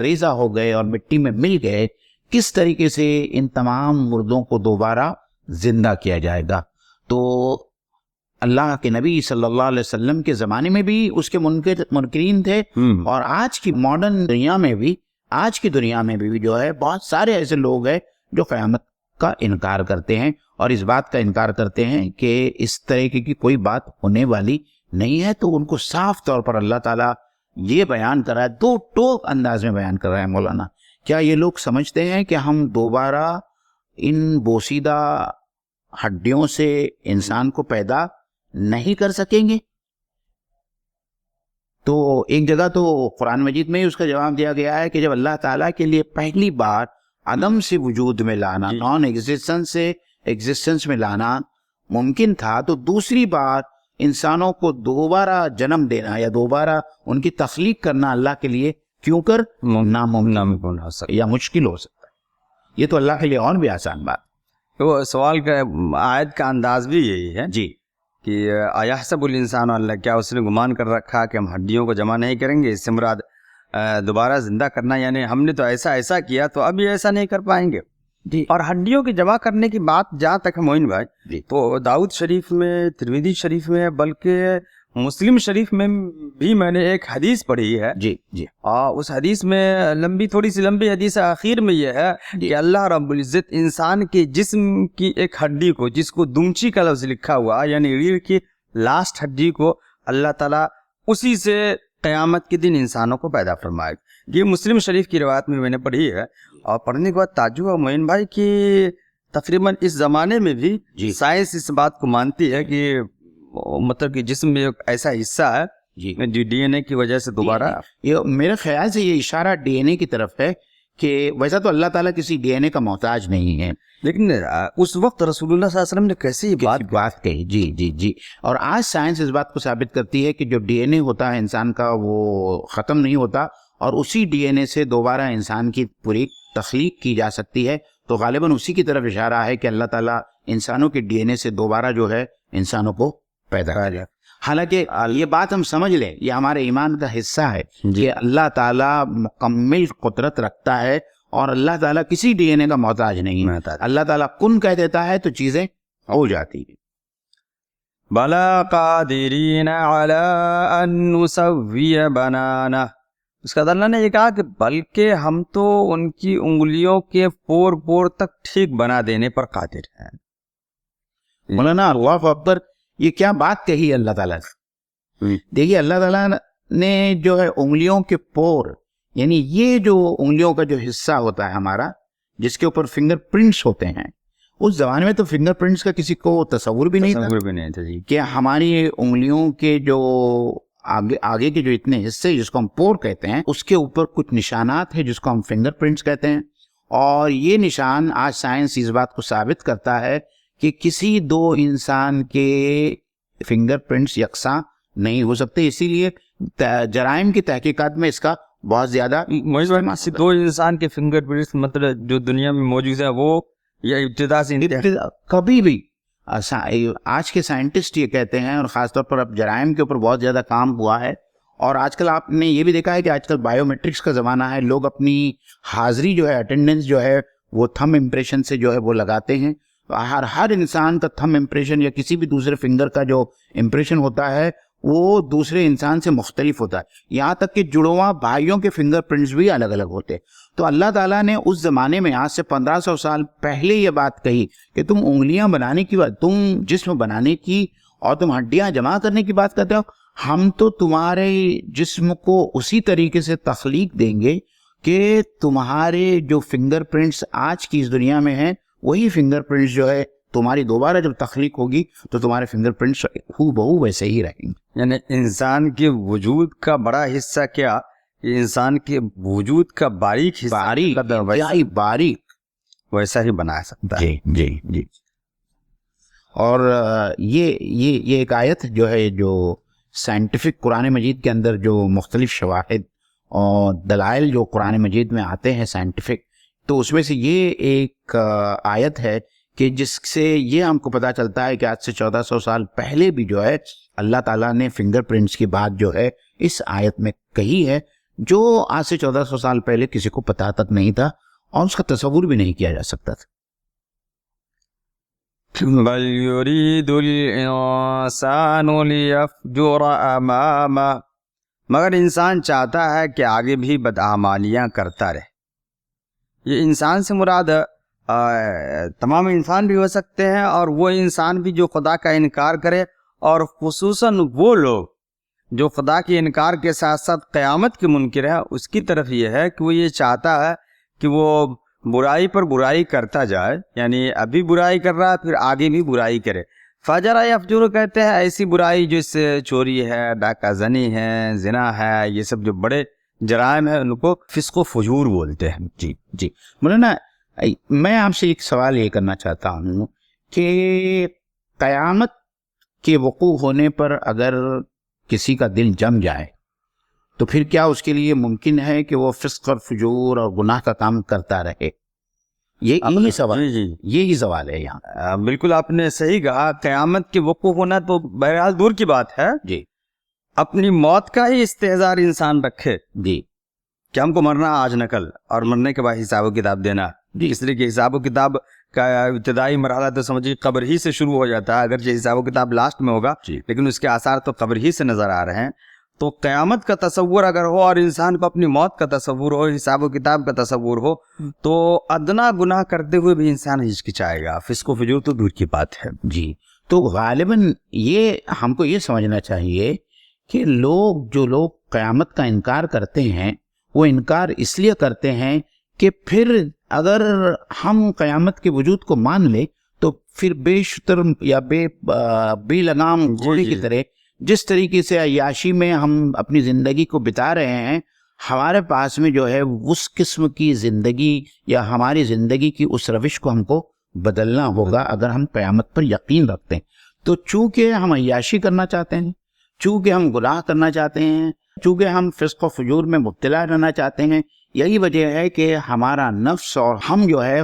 ریزہ ہو گئے اور مٹی میں مل گئے، کس طریقے سے ان تمام مردوں کو دوبارہ زندہ کیا جائے گا. تو اللہ کے نبی صلی اللہ علیہ وسلم کے زمانے میں بھی اس کے منکرین تھے اور آج کی ماڈرن دنیا میں بھی، آج کی دنیا میں بھی جو ہے بہت سارے ایسے لوگ ہیں جو قیامت کا انکار کرتے ہیں اور اس بات کا انکار کرتے ہیں کہ اس طریقے کی کوئی بات ہونے والی نہیں ہے. تو ان کو صاف طور پر اللہ تعالیٰ یہ بیان کر رہا ہے، دو ٹوک انداز میں بیان کر رہا ہے. مولانا کیا یہ لوگ سمجھتے ہیں کہ ہم دوبارہ ان بوسیدہ ہڈیوں سے انسان کو پیدا نہیں کر سکیں گے؟ تو ایک جگہ تو قرآن مجید میں ہی اس کا جواب دیا گیا ہے کہ جب اللہ تعالیٰ کے لیے پہلی بار عدم سے وجود میں لانا، نان ایگزسٹنس سے ایگزسٹنس میں لانا ممکن تھا، تو دوسری بار انسانوں کو دوبارہ جنم دینا یا دوبارہ ان کی تخلیق کرنا اللہ کے لیے کیوں کر ناممکن ہو سکتا یا مشکل ہو سکتا ہے. یہ تو اللہ کے لیے اور بھی آسان بات. تو سوال کا آیت کا انداز بھی یہی ہے جی کہ ایحسب الانسان اللہ، کیا اس نے گمان کر رکھا کہ ہم ہڈیوں کو جمع نہیں کریں گے؟ اس سے مراد دوبارہ زندہ کرنا، یعنی ہم نے تو ایسا کیا تو ابھی ایسا نہیں کر پائیں گے. جی اور ہڈیوں کی جمع کرنے کی بات جہاں تک ہے معین بھائی، جی تو داؤد شریف میں، ترمذی شریف میں، بلکہ مسلم شریف میں بھی میں نے ایک حدیث پڑھی ہے جی جی اور اس حدیث میں تھوڑی سی لمبی حدیث آخر میں یہ ہے کہ اللہ رب العزت انسان کے جسم کی ایک ہڈی کو، جس کو دمچی کا لفظ لکھا ہوا یعنی ریڑھ کی لاسٹ ہڈی کو، اللہ تعالیٰ اسی سے قیامت کے دن انسانوں کو پیدا فرمائے گا۔ یہ مسلم شریف کی روایت میں نے پڑھی ہے، اور پڑھنے کے بعد تعجب ہوا معین بھائی کہ تقریباً اس زمانے میں بھی سائنس اس بات کو مانتی ہے کہ مطلب کہ جسم میں ایک ایسا حصہ ہے جو ڈی این اے کی وجہ سے دوبارہ، یہ میرے خیال سے یہ اشارہ ڈی این اے کی طرف ہے کہ ویسا تو اللہ تعالیٰ کسی ڈی این اے کا محتاج نہیں ہے، لیکن اس وقت رسول اللہ صلی اللہ علیہ وسلم نے کیسے یہ بات کہی۔ جی جی جی اور آج سائنس اس بات کو ثابت کرتی ہے کہ جو ڈی این اے ہوتا ہے انسان کا وہ ختم نہیں ہوتا، اور اسی ڈی این اے سے دوبارہ انسان کی پوری تخلیق کی جا سکتی ہے۔ تو غالباً اسی کی طرف اشارہ ہے کہ اللہ تعالیٰ انسانوں کے ڈی این اے سے دوبارہ جو ہے انسانوں کو پیدا کرے۔ حالانکہ یہ بات ہم سمجھ لیں، یہ ہمارے ایمان کا حصہ ہے کہ اللہ تعالیٰ مکمل قدرت رکھتا ہے اور اللہ تعالیٰ کسی ڈی این اے کا محتاج نہیں ہے۔ اللہ تعالیٰ کن کہہ دیتا ہے تو چیزیں ہو جاتی ہیں۔ بلا قادرین علی ان نسوی بنانہ، اس کا اللہ نے یہ کہا کہ بلکہ ہم تو ان کی انگلیوں کے پور پور تک ٹھیک بنا دینے پر قادر ہیں۔ مولانا اللہ اکبر، یہ کیا بات کہی اللہ تعالیٰ نے۔ دیکھیے اللہ تعالیٰ نے جو ہے انگلیوں کے پور، یعنی یہ جو انگلیوں کا جو حصہ ہوتا ہے ہمارا، جس کے اوپر فنگر پرنٹس ہوتے ہیں، اس زمانے میں تو فنگر پرنٹس کا کسی کو تصور بھی نہیں تھا کہ ہماری انگلیوں کے جو آگے کے جو اتنے حصے جس کو ہم پور کہتے ہیں، اس کے اوپر کچھ نشانات ہیں جس کو ہم فنگر پرنٹس کہتے ہیں، اور یہ نشان آج سائنس اس بات کو ثابت کرتا ہے کہ کسی دو انسان کے فنگر پرنٹس یکساں نہیں ہو سکتے۔ اسی لیے جرائم کی تحقیقات میں اس کا بہت زیادہ دو انسان کے فنگر پرنٹس مطلب جو دنیا میں موجود ہے وہ یہ ابتدا سے کبھی بھی آج کے سائنٹسٹ یہ کہتے ہیں، اور خاص طور پر اب جرائم کے اوپر بہت زیادہ کام ہوا ہے، اور آج کل آپ نے یہ بھی دیکھا ہے کہ آج کل بائیو میٹرکس کا زمانہ ہے، لوگ اپنی حاضری جو ہے، اٹینڈنس جو ہے، وہ تھم امپریشن سے جو ہے وہ لگاتے ہیں۔ ہر انسان کا تھم امپریشن یا کسی بھی دوسرے فنگر کا جو امپریشن ہوتا ہے وہ دوسرے انسان سے مختلف ہوتا ہے، یہاں تک کہ جڑواں بھائیوں کے فنگر پرنٹس بھی الگ الگ ہوتے ہیں۔ تو اللہ تعالیٰ نے اس زمانے میں آج سے 1500 سال پہلے یہ بات کہی کہ تم انگلیاں بنانے کی بات، تم جسم بنانے کی اور تم ہڈیاں جمع کرنے کی بات کرتے ہو، ہم تو تمہارے جسم کو اسی طریقے سے تخلیق دیں گے کہ تمہارے جو فنگر پرنٹس آج کی اس دنیا میں ہیں وہی فنگر پرنٹس جو ہے تمہاری دوبارہ جب تخلیق ہوگی تو تمہارے فنگر پرنٹس ہو بہو ویسے ہی رہیں گے۔ یعنی انسان کے وجود کا بڑا حصہ کیا، انسان کے وجود کا باریک حصہ باریک ویسا ہی بنا سکتا ہے۔ جی جی جی اور یہ ایک آیت جو ہے، جو سائنٹیفک قرآن مجید کے اندر جو مختلف شواہد اور دلائل جو قرآن مجید میں آتے ہیں سائنٹیفک، تو اس میں سے یہ ایک آیت ہے کہ جس سے یہ ہم کو پتہ چلتا ہے کہ آج سے 1400 سال پہلے بھی جو ہے اللہ تعالیٰ نے فنگر پرنٹس کی بات جو ہے اس آیت میں کہی ہے، جو آج سے 1400 سال پہلے کسی کو پتہ تک نہیں تھا اور اس کا تصور بھی نہیں کیا جا سکتا تھا۔ بل یرید الانسان لیفجر امامہ، مگر انسان چاہتا ہے کہ آگے بھی بدعمالیاں کرتا رہے۔ یہ انسان سے مراد تمام انسان بھی ہو سکتے ہیں، اور وہ انسان بھی جو خدا کا انکار کرے، اور خصوصاً وہ لوگ جو خدا کے انکار کے ساتھ ساتھ قیامت کے منکر ہے، اس کی طرف یہ ہے کہ وہ یہ چاہتا ہے کہ وہ برائی پر برائی کرتا جائے، یعنی ابھی برائی کر رہا ہے پھر آگے بھی برائی کرے۔ فجر یفجر کہتے ہیں ایسی برائی جس چوری ہے، ڈاکہ زنی ہے، زنا ہے، یہ سب جو بڑے جرائم ہیں ان کو فسق و فجور بولتے ہیں۔ جی جی مولانا، میں آپ سے ایک سوال یہ کرنا چاہتا ہوں کہ قیامت کے وقوع ہونے پر اگر کسی کا دل جم جائے تو پھر کیا اس کے لیے ممکن ہے کہ وہ فسق اور فجور اور گناہ کا کام کرتا رہے؟ یہی سوال، یہی سوال ہے یہاں۔ بالکل آپ نے صحیح کہا، قیامت کے وقوع ہونا تو بہرحال دور کی بات ہے، جی اپنی موت کا ہی استحضار انسان رکھے جی کہ ہم کو مرنا آج نہ کل، اور مرنے کے بعد حساب و کتاب دینا، اس لیے کہ حساب و کتاب کا ابتدائی مرحلہ تو سمجھیے قبر ہی سے شروع ہو جاتا ہے، اگرچہ حساب و کتاب لاسٹ میں ہوگا لیکن اس کے آثار تو قبر ہی سے نظر آ رہے ہیں. تو قیامت کا تصور اگر ہو اور انسان کو اپنی موت کا تصور ہو، حساب و کتاب کا تصور ہو، تو ادنا گناہ کرتے ہوئے بھی انسان ہچکچائے گا، فسق و فجور تو دور کی بات ہے. جی، تو غالباً یہ ہم کو یہ سمجھنا چاہیے کہ جو لوگ قیامت کا انکار کرتے ہیں وہ انکار اس لیے کرتے ہیں کہ پھر اگر ہم قیامت کے وجود کو مان لیں تو پھر بے شتر یا بے لگام گھوڑے کی طرح جس طریقے سے عیاشی میں ہم اپنی زندگی کو بتا رہے ہیں، ہمارے پاس میں جو ہے اس قسم کی زندگی یا ہماری زندگی کی اس روش کو ہم کو بدلنا ہوگا اگر ہم قیامت پر یقین رکھتے ہیں. تو چونکہ ہم عیاشی کرنا چاہتے ہیں، چونکہ ہم گناہ کرنا چاہتے ہیں، چونکہ ہم فسق و فجور میں مبتلا رہنا چاہتے ہیں، یہی وجہ ہے کہ ہمارا نفس اور ہم جو ہے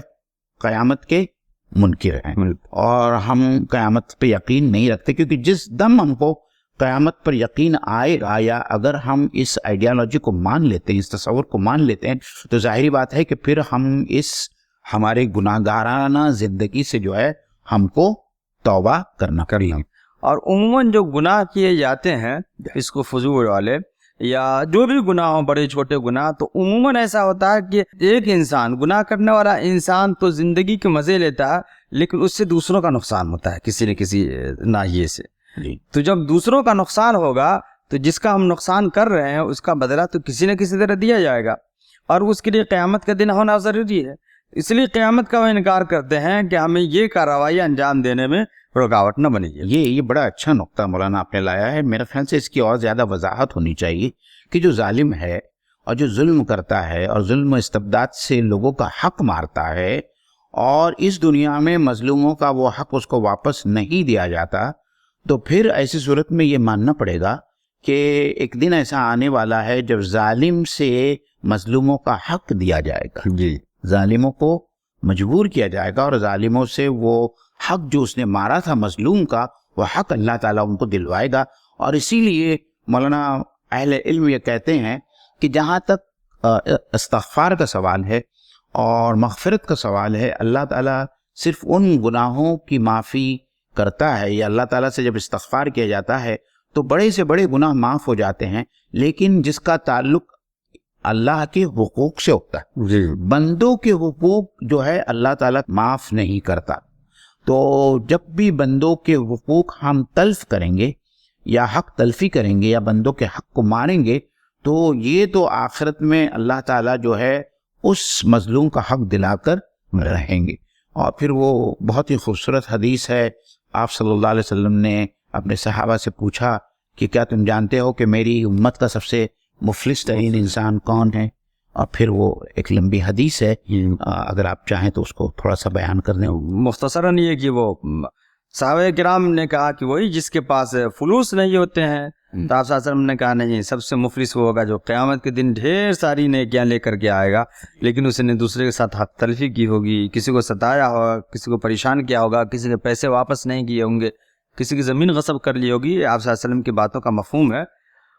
قیامت کے منکر ہیں اور ہم قیامت پہ یقین نہیں رکھتے. کیونکہ جس دم ہم کو قیامت پر یقین آئے گا یا اگر ہم اس آئیڈیالوجی کو مان لیتے ہیں، اس تصور کو مان لیتے ہیں، تو ظاہری بات ہے کہ پھر ہم اس ہمارے گناہ گارانہ زندگی سے جو ہے ہم کو توبہ کرنا پڑے. اور عموماً جو گناہ کیے جاتے ہیں اس کو فجور والے یا جو بھی گناہ ہوں، بڑے چھوٹے گناہ، تو عموماً ایسا ہوتا ہے کہ ایک انسان، گناہ کرنے والا انسان تو زندگی کے مزے لیتا ہے لیکن اس سے دوسروں کا نقصان ہوتا ہے کسی نہ کسی ناحیے سے. تو جب دوسروں کا نقصان ہوگا تو جس کا ہم نقصان کر رہے ہیں اس کا بدلہ تو کسی نہ کسی طرح دیا جائے گا، اور اس کے لیے قیامت کا دن ہونا ضروری ہے. اس لیے قیامت کا وہ انکار کرتے ہیں کہ ہمیں یہ کارروائی انجام دینے میں رکاوٹ نہ بنے. یہ بڑا اچھا نقطہ مولانا آپ نے لایا ہے. میرے خیال سے اس کی اور زیادہ وضاحت ہونی چاہیے کہ جو ظالم ہے اور جو ظلم کرتا ہے اور ظلم و استبداد سے لوگوں کا حق مارتا ہے اور اس دنیا میں مظلوموں کا وہ حق اس کو واپس نہیں دیا جاتا، تو پھر ایسی صورت میں یہ ماننا پڑے گا کہ ایک دن ایسا آنے والا ہے جب ظالم سے مظلوموں کا حق دیا جائے گا. ظالموں کو مجبور کیا جائے گا اور ظالموں سے وہ حق جو اس نے مارا تھا مظلوم کا، وہ حق اللہ تعالیٰ ان کو دلوائے گا. اور اسی لیے مولانا اہل علم یہ کہتے ہیں کہ جہاں تک استغفار کا سوال ہے اور مغفرت کا سوال ہے، اللہ تعالیٰ صرف ان گناہوں کی معافی کرتا ہے، یا اللہ تعالیٰ سے جب استغفار کیا جاتا ہے تو بڑے سے بڑے گناہ معاف ہو جاتے ہیں، لیکن جس کا تعلق اللہ کے حقوق سے ہوتا ہے. بندوں کے حقوق جو ہے اللہ تعالیٰ معاف نہیں کرتا. تو جب بھی بندوں کے حقوق ہم تلف کریں گے یا حق تلفی کریں گے یا بندوں کے حق کو ماریں گے، تو یہ تو آخرت میں اللہ تعالیٰ جو ہے اس مظلوم کا حق دلا کر رہیں گے. اور پھر وہ بہت ہی خوبصورت حدیث ہے، آپ صلی اللہ علیہ وسلم نے اپنے صحابہ سے پوچھا کہ کیا تم جانتے ہو کہ میری امت کا سب سے مفلس ترین انسان کون ہے؟ اور پھر وہ ایک لمبی حدیث ہے، اگر آپ چاہیں تو اس کو تھوڑا سا بیان کر دیں. مختصراً یہ کہ وہ صحابہ کرام نے کہا کہ وہی جس کے پاس فلوس نہیں ہوتے ہیں. تو آپ صلی اللہ علیہ وسلم نے کہا نہیں، سب سے مفلس وہ ہوگا جو قیامت کے دن ڈھیر ساری نیکیاں لے کر کے آئے گا لیکن اس نے دوسرے کے ساتھ حق تلفی کی ہوگی، کسی کو ستایا ہوگا، کسی کو پریشان کیا ہوگا، کسی کے پیسے واپس نہیں کیے ہوں گے، کسی کی زمین غصب کر لی ہوگی. آپ صلی اللہ علیہ وسلم کی باتوں کا مفہوم ہے.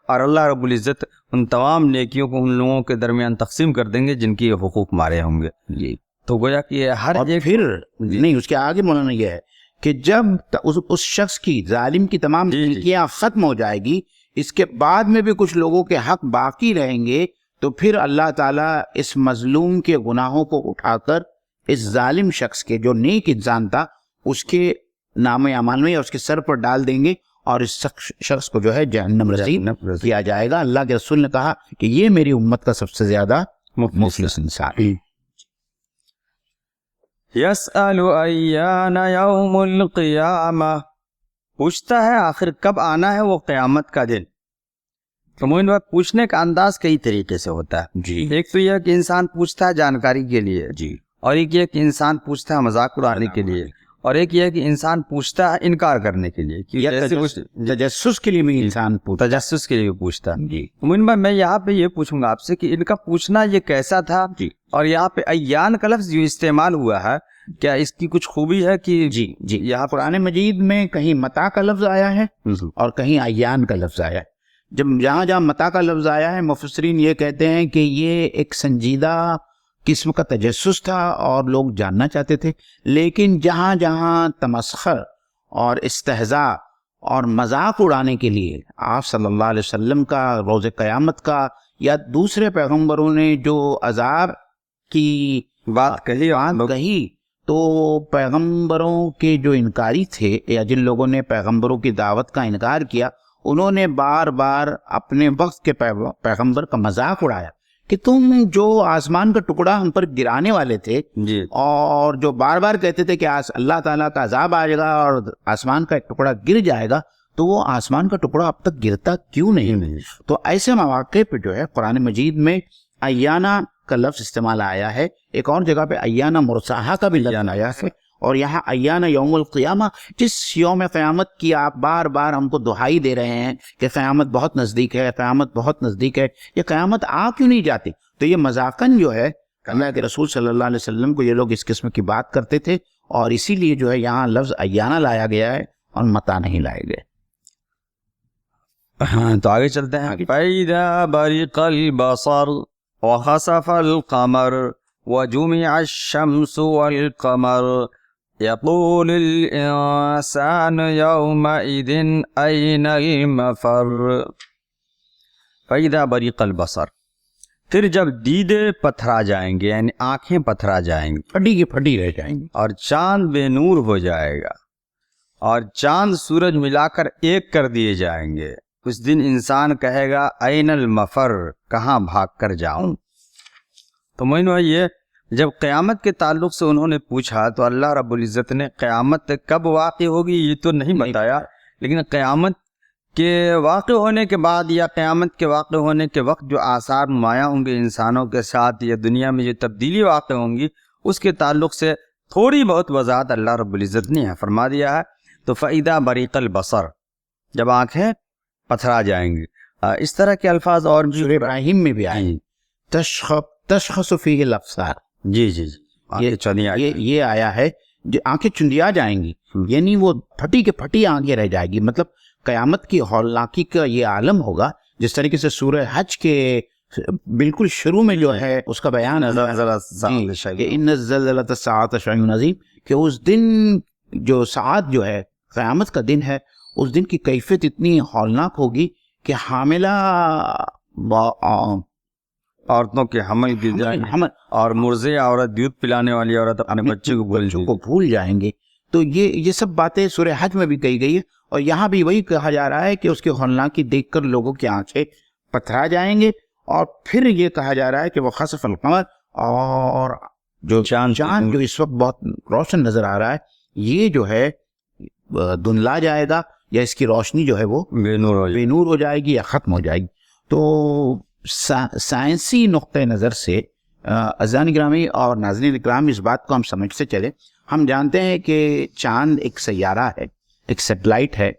اور اللہ رب العزت ان تمام نیکیوں کو ان لوگوں کے درمیان تقسیم کر دیں گے جن کی حقوق مارے ہوں گے. تو گویا کہ ہر اور پھر نہیں، اس کے آگے مولانا یہ ہے کہ جب اس شخص کی، ظالم کی تمام نیکیاں ختم ہو جائے گی، اس کے بعد میں بھی کچھ لوگوں کے حق باقی رہیں گے، تو پھر اللہ تعالیٰ اس مظلوم کے گناہوں کو اٹھا کر اس ظالم شخص کے، جو نیک انسان تھا، اس کے نام اعمال میں یا اس کے سر پر ڈال دیں گے اور اس شخص کو جو ہے جہنم رسید کیا جائے گا. اللہ کے رسول نے کہا کہ یہ میری امت کا سب سے زیادہ مفلس انسان. یسأل ایان یوم القیامہ، پوچھتا ہے آخر کب آنا ہے وہ قیامت کا دن. تو مومن بھائی، پوچھنے کا انداز کئی طریقے سے ہوتا ہے. ایک تو یہ کہ انسان پوچھتا ہے جانکاری کے لیے، اور ایک یہ کہ انسان پوچھتا ہے مذاق اڑانے کے لیے، اور ایک یہ کہ انسان پوچھتا ہے انکار کرنے کے لیے، تجسس کے لیے بھی انسان تجسس کے لیے پوچھتا ہے. مومن بھائی، میں یہاں پہ یہ پوچھوں گا آپ سے کہ ان کا پوچھنا یہ کیسا تھا، اور یہاں پہ ایان کا لفظ جو استعمال ہوا ہے کیا اس کی کچھ خوبی ہے کہ یہاں قرآن مجید میں کہیں متا کا لفظ آیا ہے اور کہیں ایان کا لفظ آیا ہے. جب جہاں جہاں متا کا لفظ آیا ہے، مفسرین یہ کہتے ہیں کہ یہ ایک سنجیدہ قسم کا تجسس تھا اور لوگ جاننا چاہتے تھے. لیکن جہاں جہاں تمسخر اور استہزاء اور مذاق اڑانے کے لیے آپ صلی اللہ علیہ وسلم کا روز قیامت کا یا دوسرے پیغمبروں نے جو عذاب کی بات کہی تو پیغمبروں کے جو انکاری تھے یا جن لوگوں نے پیغمبروں کی دعوت کا انکار کیا انہوں نے بار بار اپنے وقت کے پیغمبر کا مذاق اڑایا کہ تم جو آسمان کا ٹکڑا ہم پر گرانے والے تھے جی اور جو بار بار کہتے تھے کہ اللہ تعالیٰ کا عذاب آئے گا اور آسمان کا ایک ٹکڑا گر جائے گا تو وہ آسمان کا ٹکڑا اب تک گرتا کیوں نہیں. تو ایسے مواقع پہ جو ہے قرآن مجید میں ایانہ کا لفظ استعمال آیا ہے. ایک اور جگہ پہ ایانہ مرساہا کا بھی لفظ آیا ہے اور یہاں ایانہ یوم القیامہ جس یوم قیامت کی آپ بار بار ہم کو دہائی دے رہے ہیں کہ قیامت بہت نزدیک ہے قیامت بہت نزدیک ہے یہ قیامت آ کیوں نہیں جاتی. تو یہ مذاقاً جو ہے اللہ کے رسول صلی اللہ علیہ وسلم کو یہ لوگ اس قسم کی بات کرتے تھے اور اسی لیے جو ہے یہاں لفظ ایانہ لایا گیا ہے اور متا نہیں لائے گئے. ہاں تو آگے چلتے ہیں. فَإِذَا بَرِقَ الْبَصَرُ وَخَسَفَ الْقَمَرُ وَجُمِعَ الشَّمْسُ وَالْقَمَرُ يَقُولُ الْإِنسَانُ يَوْمَئِذٍ أَيْنَ الْمَفَرُّ. فَإِذَا بَرِقَ الْبَصَرُ پھر جب دیدے پتھرا جائیں گے یعنی آنکھیں پتھرا جائیں گی پھٹی کی پھٹی رہ جائیں گی اور چاند بے نور ہو جائے گا اور چاند سورج ملا کر ایک کر دیے جائیں گے. اس دن انسان کہے گا این المفر کہاں بھاگ کر جاؤں. تو معین بھائی یہ جب قیامت کے تعلق سے انہوں نے پوچھا تو اللہ رب العزت نے قیامت کب واقع ہوگی یہ تو نہیں بتایا لیکن قیامت کے واقع ہونے کے بعد یا قیامت کے واقع ہونے کے وقت جو آثار نمایاں ہوں گے انسانوں کے ساتھ یا دنیا میں جو تبدیلی واقع ہوں گی اس کے تعلق سے تھوڑی بہت وضاحت اللہ رب العزت نے فرما دیا ہے. تو فَإِذَا بَرِقَ الْبَصَرُ جب آنکھیں پتھرا جائیں گی. اس طرح کے الفاظ اور بھی سورہ ابراہیم میں بھی آئیں تشخص فیہ الابصار. جی جی جی یہ آیا ہے جو آنکھیں چندیا جائیں گی یعنی وہ پھٹی کے پھٹی آنکھیں رہ جائے گی. مطلب قیامت کی ہولناکی کا یہ عالم ہوگا جس طریقے سے سورہ حج کے بالکل شروع میں جو ہے اس کا بیان کہ ان زلزلۃ الساعۃ شیء عظیم کہ اس دن جو ساعت جو ہے قیامت کا دن ہے اس دن کی کیفیت اتنی ہولناک ہوگی کہ حاملہ عورتوں کے حمل کی جائیں اور مرضع عورت دودھ پلانے والی عورت اپنے بچے کو بھول جائیں گے. تو یہ سب باتیں سورہ حج میں بھی کہی گئی ہے اور یہاں بھی وہی کہا جا رہا ہے کہ اس کے ہولناکی دیکھ کر لوگوں کی آنکھیں پتھرا جائیں گے. اور پھر یہ کہا جا رہا ہے کہ وہ خسف القمر اور جو چاند جو اس وقت بہت روشن نظر آ رہا ہے یہ جو ہے دھندلا جائے گا یا اس کی روشنی جو ہے وہ بے نور ہو جائے گی یا ختم ہو جائے گی. تو سائنسی نقطۂ نظر سے عزیزان گرامی اور ناظرین اکرام اس بات کو ہم سمجھتے چلے. ہم جانتے ہیں کہ چاند ایک سیارہ ہے ایک سیٹلائٹ ہے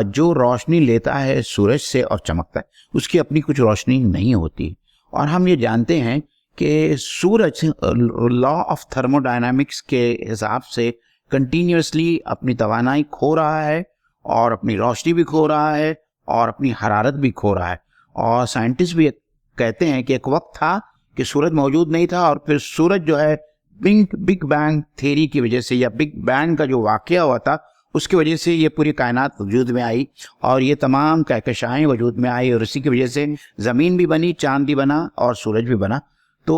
جو روشنی لیتا ہے سورج سے اور چمکتا ہے. اس کی اپنی کچھ روشنی نہیں ہوتی اور ہم یہ جانتے ہیں کہ سورج لا آف تھرمو ڈائنامکس کے حساب سے کنٹینیوسلی اپنی توانائی کھو رہا ہے اور اپنی روشنی بھی کھو رہا ہے اور اپنی حرارت بھی کھو رہا ہے. اور سائنٹسٹ بھی کہتے ہیں کہ ایک وقت تھا کہ سورج موجود نہیں تھا اور پھر سورج جو ہے بگ بینگ تھیوری کی وجہ سے یا بگ بینگ کا جو واقعہ ہوا تھا اس کی وجہ سے یہ پوری کائنات وجود میں آئی اور یہ تمام کہکشائیں وجود میں آئی اور اسی کی وجہ سے زمین بھی بنی چاند بھی بنا اور سورج بھی بنا. تو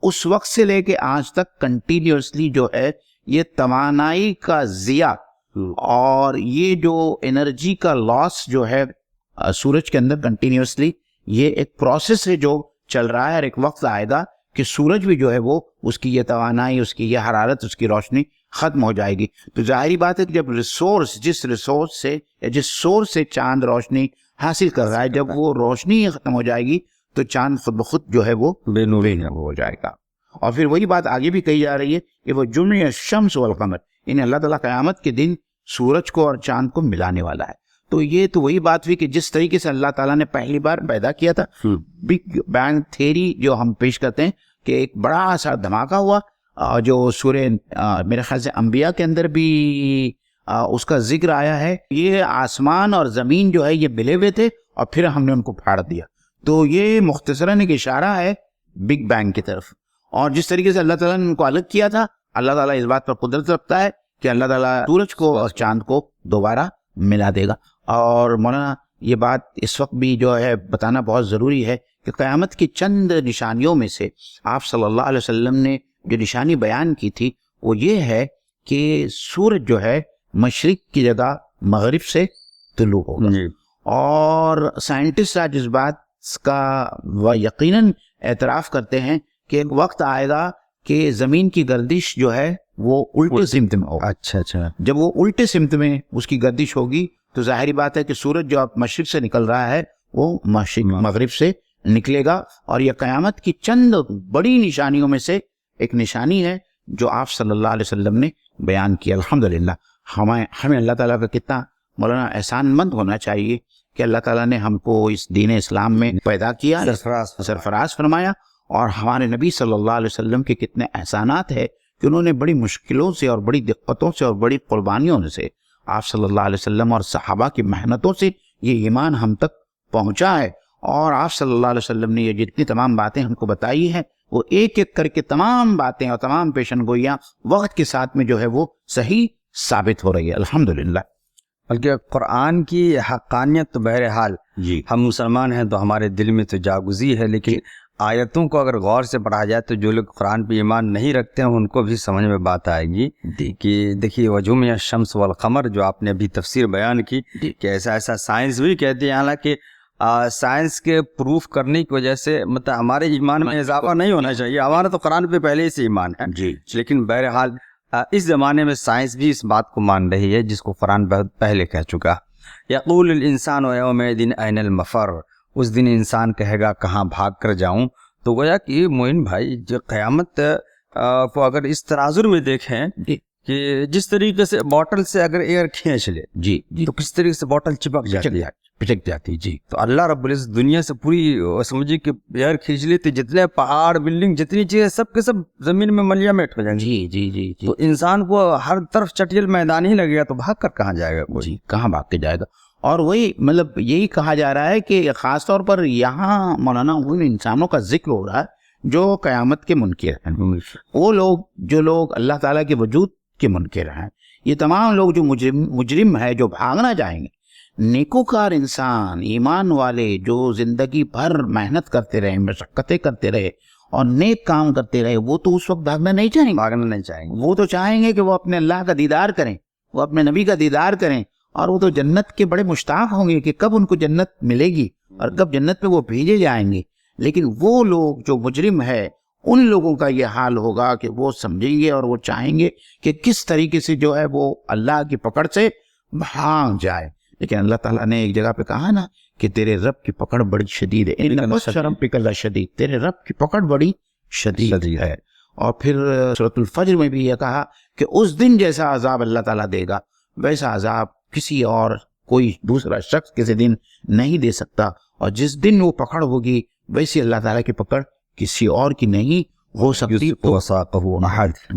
اس وقت سے لے کے آج تک کنٹینیوسلی جو ہے یہ توانائی کا ضیاع اور یہ جو انرجی کا لاس جو ہے سورج کے اندر کنٹینیوسلی یہ ایک پروسیس ہے جو چل رہا ہے اور ایک وقت آئے گا کہ سورج بھی جو ہے وہ اس کی یہ توانائی اس کی یہ حرارت اس کی روشنی ختم ہو جائے گی. تو ظاہری بات ہے کہ جب جس ریسورس سے یا جس سورس سے چاند روشنی حاصل کر رہا ہے جب وہ روشنی ختم ہو جائے گی تو چاند خود بخود جو ہے وہ بے نور ہو جائے گا. اور پھر وہی بات آگے بھی کہی جا رہی ہے کہ وہ جمع الشمس والقمر یعنی اللہ تعالیٰ قیامت کے دن سورج کو اور چاند کو ملانے والا ہے. تو یہ تو وہی بات ہوئی کہ جس طریقے سے اللہ تعالیٰ نے پہلی بار پیدا کیا تھا بگ بینگ تھیوری جو ہم پیش کرتے ہیں کہ ایک بڑا سا دھماکہ ہوا جو سورہ میرے خیال سے انبیاء کے اندر بھی اس کا ذکر آیا ہے. یہ آسمان اور زمین جو ہے یہ ملے ہوئے تھے اور پھر ہم نے ان کو پھاڑ دیا. تو یہ مختصراً ایک اشارہ ہے بگ بینگ کی طرف اور جس طریقے سے اللہ تعالیٰ نے ان کو الگ کیا تھا، اللہ تعالیٰ اس بات پر قدرت رکھتا ہے کہ اللہ تعالیٰ سورج کو اور چاند کو دوبارہ ملا دے گا. اور مولانا یہ بات اس وقت بھی جو ہے بتانا بہت ضروری ہے کہ قیامت کی چند نشانیوں میں سے آپ صلی اللہ علیہ وسلم نے جو نشانی بیان کی تھی وہ یہ ہے کہ سورج جو ہے مشرق کی جگہ مغرب سے طلوع ہوگا. اور سائنٹسٹ آج اس بات کا یقیناً اعتراف کرتے ہیں کہ ایک وقت آئے گا کہ زمین کی گردش جو ہے وہ الٹے سمت میں ہوگا. اچھا. جب وہ الٹے سمت میں اس کی گردش ہوگی تو ظاہری بات ہے کہ سورج جو اب مشرق سے نکل رہا ہے وہ مغرب سے نکلے گا. اور یہ قیامت کی چند بڑی نشانیوں میں سے ایک نشانی ہے جو آپ صلی اللہ علیہ وسلم نے بیان کیا. الحمدللہ ہمیں اللہ تعالیٰ کا کتنا مولانا احسان مند ہونا چاہیے کہ اللہ تعالیٰ نے ہم کو اس دین اسلام میں پیدا کیا، سرفراز فرمایا. اور ہمارے نبی صلی اللہ علیہ وسلم کے کتنے احسانات ہیں کہ انہوں نے بڑی مشکلوں سے اور بڑی دقتوں سے اور بڑی قربانیوں سے آپ صلی اللہ علیہ وسلم اور صحابہ کی محنتوں سے یہ ایمان ہم تک پہنچا ہے. اور آپ صلی اللہ علیہ وسلم نے یہ جتنی تمام باتیں ہم کو بتائی ہیں وہ ایک ایک کر کے تمام باتیں اور تمام پیشن گوئیاں وقت کے ساتھ میں جو ہے وہ صحیح ثابت ہو رہی ہے الحمدللہ. بلکہ قرآن کی حقانیت تو بہرحال جی ہم مسلمان ہیں تو ہمارے دل میں تو جاگزی ہے، لیکن آیتوں کو اگر غور سے پڑھا جائے تو جو لوگ قرآن پہ ایمان نہیں رکھتے ہیں ان کو بھی سمجھ میں بات آئے گی کہ دیکھیے وجوم الشمس والقمر جو آپ نے ابھی تفسیر بیان کی کہ ایسا سائنس بھی کہتی ہے، حالانکہ سائنس کے پروف کرنے کی وجہ سے مطلب ہمارے ایمان میں اضافہ نہیں ہونا چاہیے. ہمارا تو قرآن پہ پہلے سے ایمان ہے جی لیکن بہرحال اس زمانے میں سائنس بھی اس بات کو مان رہی ہے جس کو قرآن بہت پہلے کہہ چکا. یقول الانسان یومئذ این المفر، اس دن انسان کہے گا کہاں بھاگ کر جاؤں. تو گویا کہ معین بھائی جو قیامت کو اگر اس تناظر میں دیکھیں کہ جس طریقے سے بوٹل سے اگر ایئر کھینچ لے جی تو کس طریقے سے بوٹل چپک جاتی جی. تو اللہ رب العزت دنیا سے پوری سمجھے کہ ایئر کھینچ لی تو جتنے پہاڑ بلڈنگ جتنی چیزیں سب کے سب زمین میں ملیا میٹ ہو جائیں گے. جی تو انسان کو ہر طرف چٹیل میدان ہی لگے گا تو بھاگ کر کہاں جائے گا کوئی؟ جی کہاں بھاگ کے جائے گا. اور وہی مطلب یہی کہا جا رہا ہے کہ خاص طور پر یہاں مولانا ان انسانوں کا ذکر ہو رہا ہے جو قیامت کے منکر ہیں، وہ لوگ جو لوگ اللہ تعالیٰ کے وجود کے منکر ہیں. یہ تمام لوگ جو مجرم ہے جو بھاگنا چاہیں گے. نیکوکار انسان ایمان والے جو زندگی بھر محنت کرتے رہے، مشقتیں کرتے رہے اور نیک کام کرتے رہے، وہ تو اس وقت بھاگنا نہیں چاہیں گے. وہ تو چاہیں گے کہ وہ اپنے اللہ کا دیدار کریں، وہ اپنے نبی کا دیدار کریں. اور وہ تو جنت کے بڑے مشتاق ہوں گے کہ کب ان کو جنت ملے گی اور کب جنت میں وہ بھیجے جائیں گے. لیکن وہ لوگ جو مجرم ہے ان لوگوں کا یہ حال ہوگا کہ وہ سمجھیں گے اور وہ چاہیں گے کہ کس طریقے سے جو ہے وہ اللہ کی پکڑ سے بھاگ جائے. لیکن اللہ تعالیٰ نے ایک جگہ پہ کہا نا کہ تیرے رب کی پکڑ بڑی شدید ہے. شدید، تیرے رب کی پکڑ بڑی شدید ہے. اور پھر سورۃ الفجر میں بھی یہ کہا کہ اس دن جیسا عذاب اللہ تعالیٰ دے گا ویسا عذاب کسی اور کوئی دوسرا شخص کسی دن نہیں دے سکتا. اور جس دن وہ پکڑ ہوگی ویسی اللہ تعالیٰ کی پکڑ کسی اور کی نہیں ہو سکتی.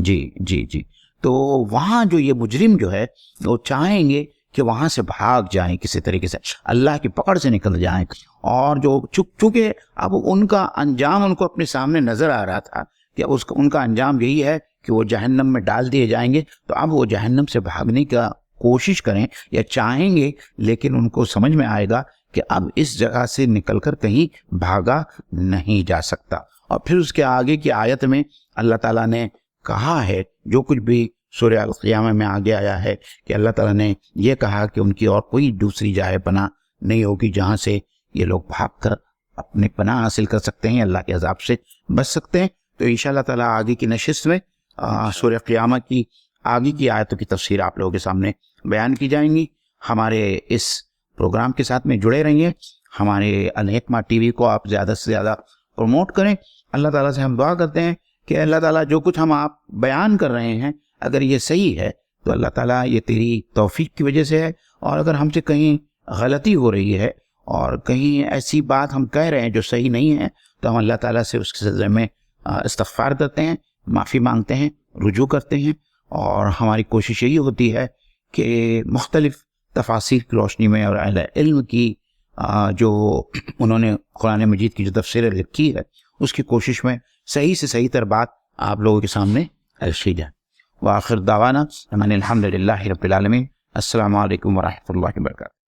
جی تو وہاں جو یہ مجرم جو ہے وہ چاہیں گے کہ وہاں سے بھاگ جائیں، کسی طریقے سے اللہ کی پکڑ سے نکل جائیں. اور جو چونکہ اب ان کا انجام ان کو اپنے سامنے نظر آ رہا تھا کہ ان کا انجام یہی ہے کہ وہ جہنم میں ڈال دیے جائیں گے. تو اب وہ جہنم سے بھاگنے کا کوشش کریں یا چاہیں گے، لیکن ان کو سمجھ میں آئے گا کہ اب اس جگہ سے نکل کر کہیں بھاگا نہیں جا سکتا. اور پھر اس کے آگے کی آیت میں اللہ تعالیٰ نے کہا ہے جو کچھ بھی سورہ القیامہ میں آگے آیا ہے کہ اللہ تعالیٰ نے یہ کہا کہ ان کی اور کوئی دوسری جائے پناہ نہیں ہوگی جہاں سے یہ لوگ بھاگ کر اپنے پناہ حاصل کر سکتے ہیں، اللہ کے عذاب سے بچ سکتے ہیں. تو انشاءاللہ تعالیٰ آگے کی نشست میں سورہ قیامہ کی آگے کی آیتوں کی تفسیر آپ لوگوں کے سامنے بیان کی جائیں گی. ہمارے اس پروگرام کے ساتھ میں جڑے رہیے. ہمارے الحکمہ ٹی وی کو آپ زیادہ سے زیادہ پروموٹ کریں. اللہ تعالیٰ سے ہم دعا کرتے ہیں کہ اللہ تعالیٰ جو کچھ ہم آپ بیان کر رہے ہیں اگر یہ صحیح ہے تو اللہ تعالیٰ یہ تیری توفیق کی وجہ سے ہے. اور اگر ہم سے کہیں غلطی ہو رہی ہے اور کہیں ایسی بات ہم کہہ رہے ہیں جو صحیح نہیں ہے تو ہم اللہ تعالیٰ سے اس کے سلسلے میں استغفار کرتے ہیں، معافی مانگتے ہیں، رجوع کرتے ہیں. اور ہماری کوشش یہی ہوتی ہے کہ مختلف تفاسیر کی روشنی میں اور اہل علم کی جو انہوں نے قرآن مجید کی جو تفسیریں لکھی ہے اس کی کوشش میں صحیح سے صحیح تر بات آپ لوگوں کے سامنے رکھی جائے. وآخر دعوانا ان الحمد للہ رب العالمین. السلام علیکم ورحمۃ اللہ وبرکاتہ.